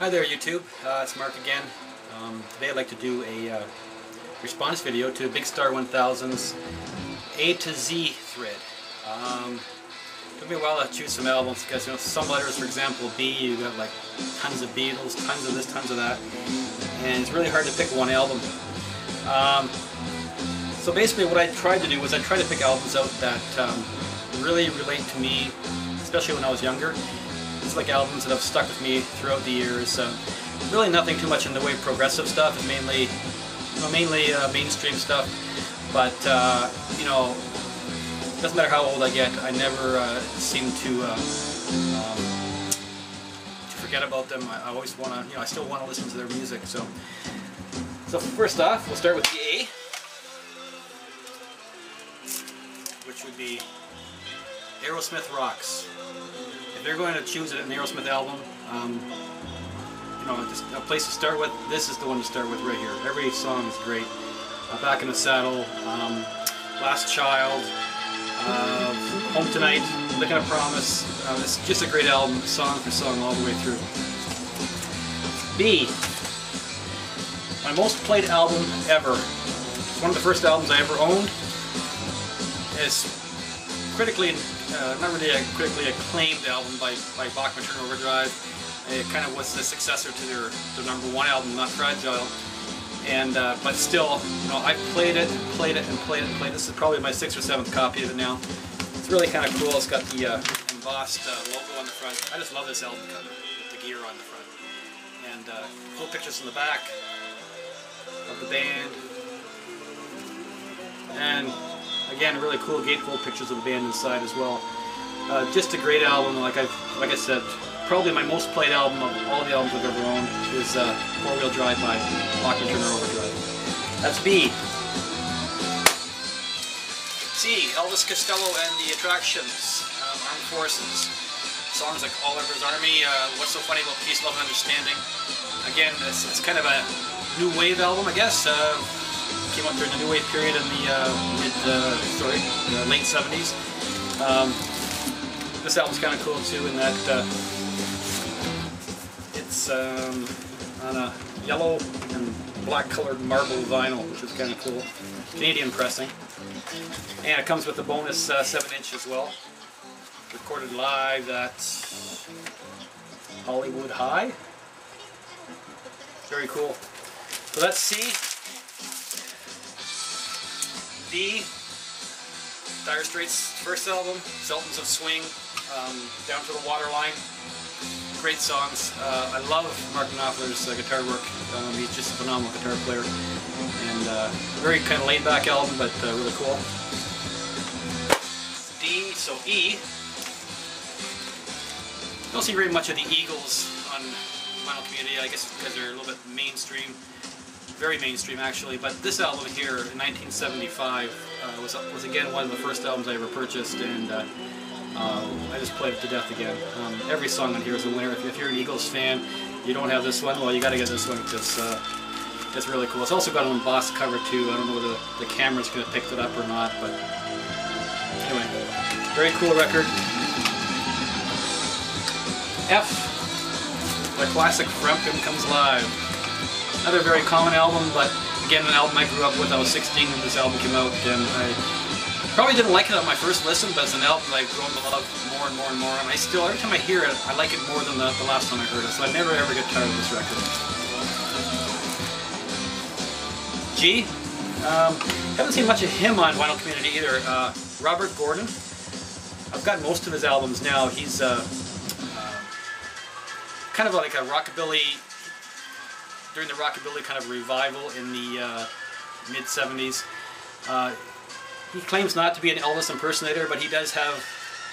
Hi there YouTube, it's Mark again. Today I'd like to do a response video to Bigstar1000's A to Z thread. Took me a while to choose some albums because, you know, some letters, for example, B, you got like tons of Beatles, tons of this, tons of that, and it's really hard to pick one album. So basically what I tried to do was I tried to pick albums out that really relate to me, especially when I was younger. It's like albums that have stuck with me throughout the years. Really nothing too much in the way of progressive stuff. It's mainly mainstream stuff. But you know, doesn't matter how old I get, I never seem to forget about them. I always want to, you know, I still want to listen to their music. So first off, we'll start with the A, which would be Aerosmith Rocks. If you're going to choose an Aerosmith album, you know, just a place to start with, this is the one to start with right here. Every song is great. Back in the Saddle, Last Child, Home Tonight, Licking a Promise. It's just a great album, song for song, all the way through. B, my most played album ever. It's one of the first albums I ever owned. It's critically, not really a critically acclaimed album by Bachman Turner Overdrive. It kind of was the successor to their #1 album, Not Fragile. And but still, you know, I played it, and played it, and played it, and played it. This is probably my 6th or 7th copy of it now. It's really kind of cool. It's got the embossed logo on the front. I just love this album cover with the gear on the front. And cool pictures in the back of the band. And again, really cool gatefold pictures of the band inside as well. Just a great album. Like I said, probably my most played album of all the albums I've ever owned is 4-Wheel Drive by Bachman Turner Overdrive. That's B. C, Elvis Costello and the Attractions, Armed Forces. Songs like All Over His Army, What's So Funny About Peace, Love and Understanding. Again, it's kind of a new wave album, I guess. Came up during the new wave period in the late 70s. This album's kind of cool too in that it's on a yellow and black colored marble vinyl, which is kind of cool. Canadian pressing. And it comes with the bonus 7-inch as well. Recorded live at Hollywood High. Very cool. So that's C. D, Dire Straits' first album, Sultans of Swing, Down to the Waterline. Great songs. I love Mark Knopfler's guitar work. He's just a phenomenal guitar player. And very kind of laid-back album, but really cool. D, so E. You don't see very much of the Eagles on Vinyl Community, I guess because they're a little bit mainstream. Very mainstream actually, but this album here in 1975 was again one of the first albums I ever purchased, and I just played it to death again. Every song on here is a winner. If you're an Eagles fan, you don't have this one, well, you got to get this one because it's really cool. It's also got an embossed cover too. I don't know whether the camera's going to pick it up or not, but anyway, very cool record. F, the classic Frampton Comes Live. Another very common album, but again, an album I grew up with. I was 16 when this album came out, and I probably didn't like it on my first listen, but it's an album that I've grown to love more and more and more, and I still, every time I hear it, I like it more than the last time I heard it, so I never ever get tired of this record. G, haven't seen much of him on Vinyl Community either. Robert Gordon. I've got most of his albums now. He's kind of like a rockabilly, during the rockabilly kind of revival in the mid-70s. He claims not to be an Elvis impersonator, but he does have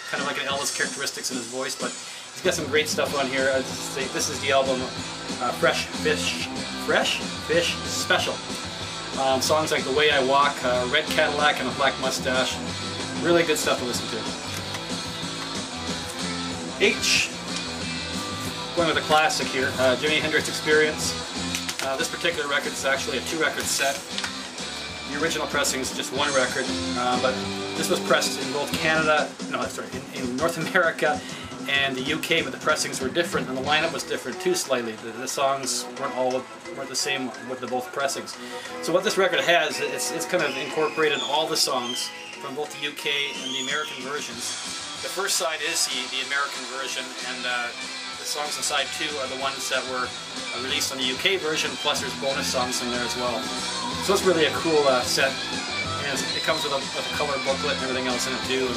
kind of like an Elvis characteristics in his voice, but he's got some great stuff on here. This is the album Fresh Fish Special. Songs like The Way I Walk, Red Cadillac and a Black Mustache. Really good stuff to listen to. H, going with a classic here, Jimi Hendrix Experience. This particular record is actually a 2-record set. The original pressing is just 1 record, but this was pressed in both Canada, no, sorry, in North America and the UK, but the pressings were different, and the lineup was different too slightly. The songs weren't the same with the both pressings. So what this record has, it's kind of incorporated all the songs from both the UK and the American versions. The first side is the American version, and the songs on side 2 are the ones that were released on the UK version, plus there's bonus songs in there as well. So it's really a cool set, and it comes with a color booklet and everything else in it too.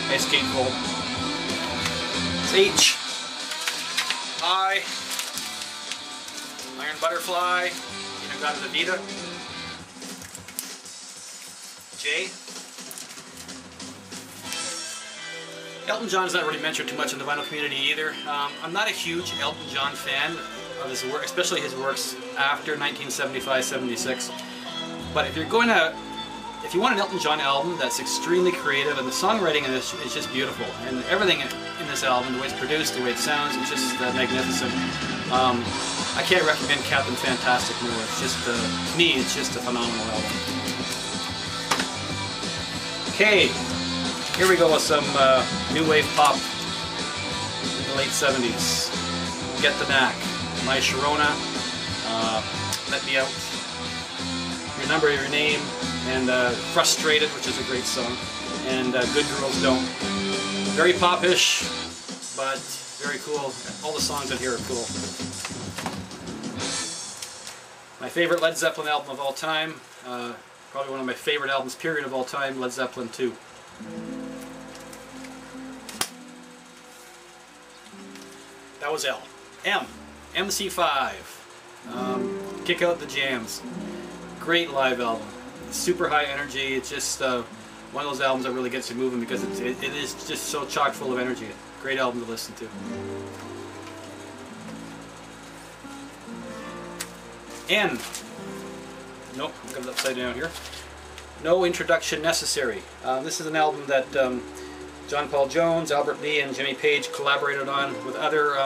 Nice gatefold. It's H, I, Iron Butterfly, Ingrata Vida, J. Elton John is not really mentioned too much in the vinyl community either. I'm not a huge Elton John fan of his work, especially his works after 1975-76. But if you want an Elton John album that's extremely creative, and the songwriting in this is just beautiful, and everything in this album, the way it's produced, the way it sounds, it's just magnificent. I can't recommend Captain Fantastic more. It's just, to me, it's just a phenomenal album. Okay, here we go with some new wave pop in the late 70s. Get the Knack, My Sharona, Let Me Out, Remember Your Name, and Frustrated, which is a great song, and Good Girls Don't. Very pop-ish, but very cool. All the songs in here are cool. My favorite Led Zeppelin album of all time, probably one of my favorite albums, period, of all time, Led Zeppelin 2. That was L. M. MC5. Kick Out the Jams. Great live album. Super high energy. It's just one of those albums that really gets you moving because it is just so chock full of energy. Great album to listen to. N. Nope, I've got it upside down here. No Introduction Necessary. This is an album that John Paul Jones, Albert Lee, and Jimmy Page collaborated on with other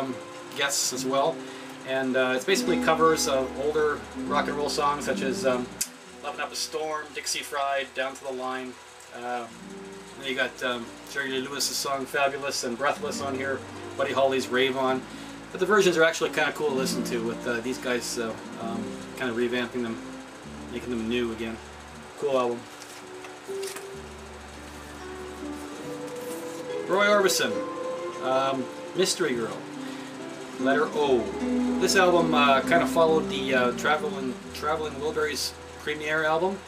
guests as well. And it's basically covers of older rock and roll songs such as Lovin' Up a Storm, Dixie Fried, Down to the Line. Then you got Jerry Lee Lewis's song Fabulous and Breathless on here, Buddy Holly's Rave On. But the versions are actually kind of cool to listen to with these guys kind of revamping them, making them new again. Cool album. Roy Orbison, Mystery Girl, letter O. This album kind of followed the Traveling Wilburys premiere album,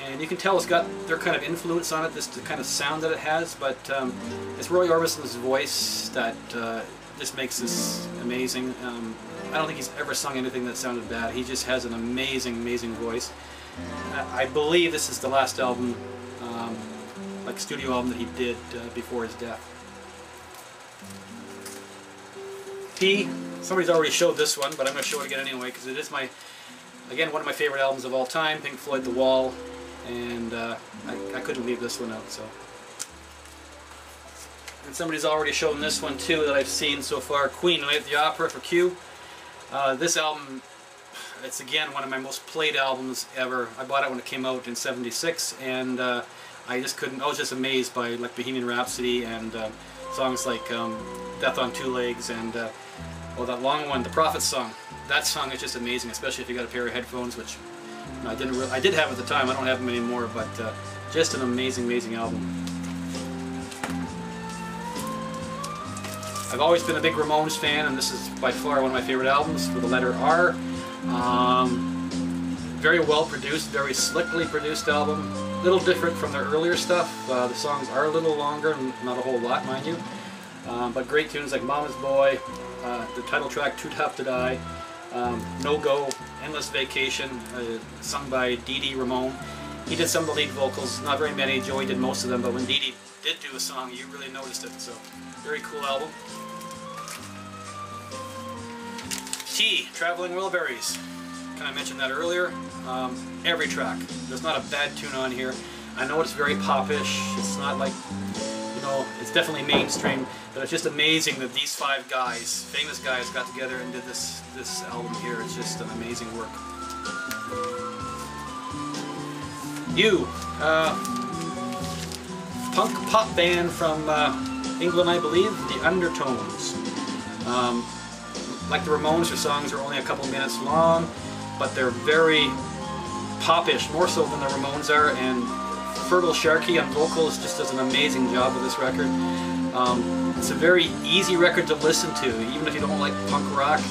and you can tell it's got their kind of influence on it, this the kind of sound that it has, but it's Roy Orbison's voice that just makes this amazing. I don't think he's ever sung anything that sounded bad. He just has an amazing, amazing voice. I believe this is the last album, like studio album that he did before his death. P. Somebody's already showed this one, but I'm going to show it again anyway because it is again, one of my favorite albums of all time, Pink Floyd The Wall, and I couldn't leave this one out. So. And somebody's already shown this one too that I've seen so far, Queen, Night at the Opera for Q. This album, it's again one of my most played albums ever. I bought it when it came out in '76, and I was just amazed by like Bohemian Rhapsody and songs like Death on Two Legs and that long one, the Prophet song. That song is just amazing, especially if you got a pair of headphones, which I did have at the time. I don't have them anymore, but just an amazing, amazing album. I've always been a big Ramones fan, and this is by far one of my favorite albums with the letter R. Very well produced, very slickly produced album. A little different from their earlier stuff. The songs are a little longer, not a whole lot, mind you. But great tunes like Mama's Boy, the title track Too Tough to Die, No Go, Endless Vacation, sung by Dee Dee Ramone. He did some of the lead vocals, not very many. Joey did most of them, but when Dee Dee did do a song, you really noticed it. So, very cool album. T, Traveling Wilburys. Kind of mentioned that earlier. Every track. There's not a bad tune on here. I know it's very pop-ish. It's not like, you know, it's definitely mainstream, but it's just amazing that these 5 guys, famous guys, got together and did this album here. It's just an amazing work. U, punk pop band from England, I believe, The Undertones. Like the Ramones, their songs are only a couple minutes long, but they're very popish, more so than the Ramones are, and Fergal Sharkey on vocals just does an amazing job with this record. It's a very easy record to listen to, even if you don't like punk rock.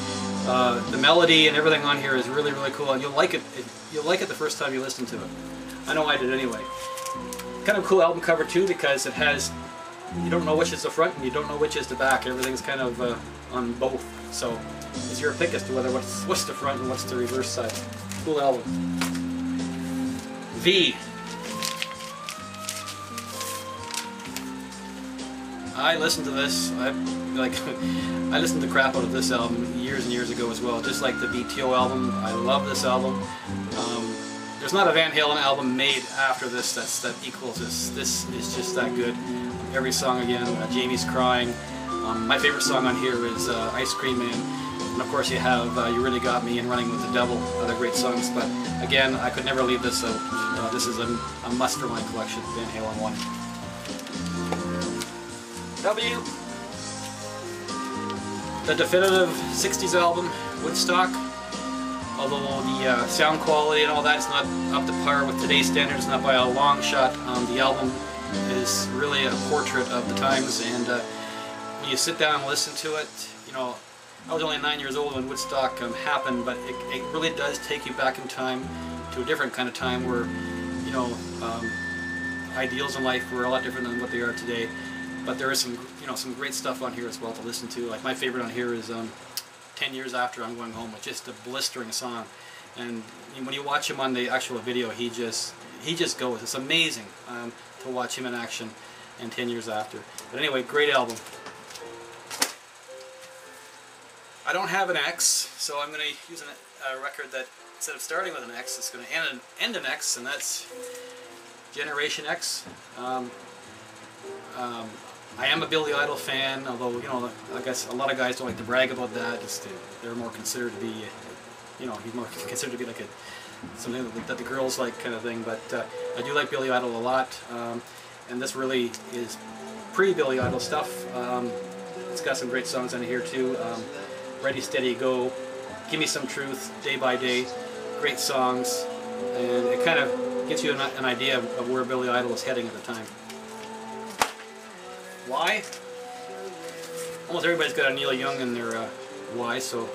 The melody and everything on here is really, really cool, and you'll like it. You'll like it the first time you listen to it. I know I did anyway. Kind of a cool album cover too, because it has, you don't know which is the front and you don't know which is the back. Everything's kind of on both. So it's your pick as to whether what's the front and what's the reverse side. Cool album. V. I listened to this. I listened to the crap out of this album years and years ago as well. Just like the BTO album, I love this album. There's not a Van Halen album made after this that equals this. This is just that good. Every song again. Jamie's Crying. My favorite song on here is Ice Cream Man. And of course you have You Really Got Me and Running with the Devil, other great songs. But again, I could never leave this out. This is a must for my collection, Van Halen 1. W. The definitive 60s album, Woodstock. Although the sound quality and all that is not up to par with today's standards, not by a long shot. The album is really a portrait of the times, and when you sit down and listen to it, you know, I was only 9 years old when Woodstock happened, but it really does take you back in time to a different kind of time where, you know, ideals in life were a lot different than what they are today. But there is some, you know, some great stuff on here as well to listen to. Like my favorite on here is 10 Years After I'm Going Home, with just a blistering song. And when you watch him on the actual video, he just goes. It's amazing to watch him in action. And 10 Years After. But anyway, great album. I don't have an X, so I'm going to use a record that, instead of starting with an X, it's going to end an X, and that's Generation X. I am a Billy Idol fan, although, you know, I guess a lot of guys don't like to brag about that. They're more considered to be, you know, he's more considered to be like something that the girls like, kind of thing. But I do like Billy Idol a lot, and this really is pre-Billy Idol stuff. It's got some great songs on here too. Ready, Steady, Go, Give Me Some Truth, Day by Day, great songs, and it kind of gives you an idea of where Billy Idol was heading at the time. Why? Almost everybody's got a Neil Young in their why, so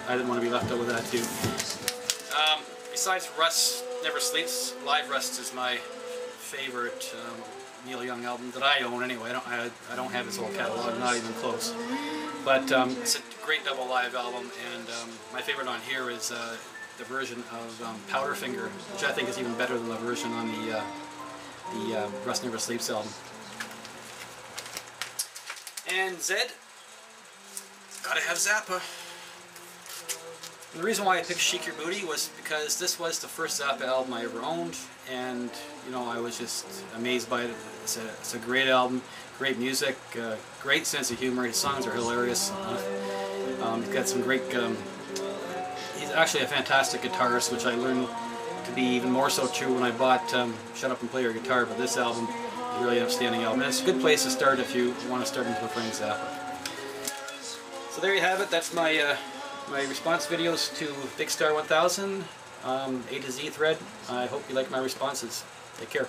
I didn't want to be left out with that too. Besides Rust Never Sleeps, Live Rust is my favorite Neil Young album that I own anyway. I don't have his whole catalog, not even close. But it's a great double live album, and my favorite on here is the version of Powderfinger, which I think is even better than the version on the Rust Never Sleeps album. And Z, gotta have Zappa. And the reason why I picked Shake Your Booty was because this was the first Zappa album I ever owned, and you know, I was just amazed by it. It's a great album, great music, great sense of humor. His songs are hilarious. He's got some great. He's actually a fantastic guitarist, which I learned to be even more so true when I bought Shut Up and Play Your Guitar. But this album is really an outstanding album. And it's a good place to start if you want to start into a Frank Zappa. So there you have it. That's my my response videos to Bigstar1000 A to Z thread. I hope you like my responses. Take care.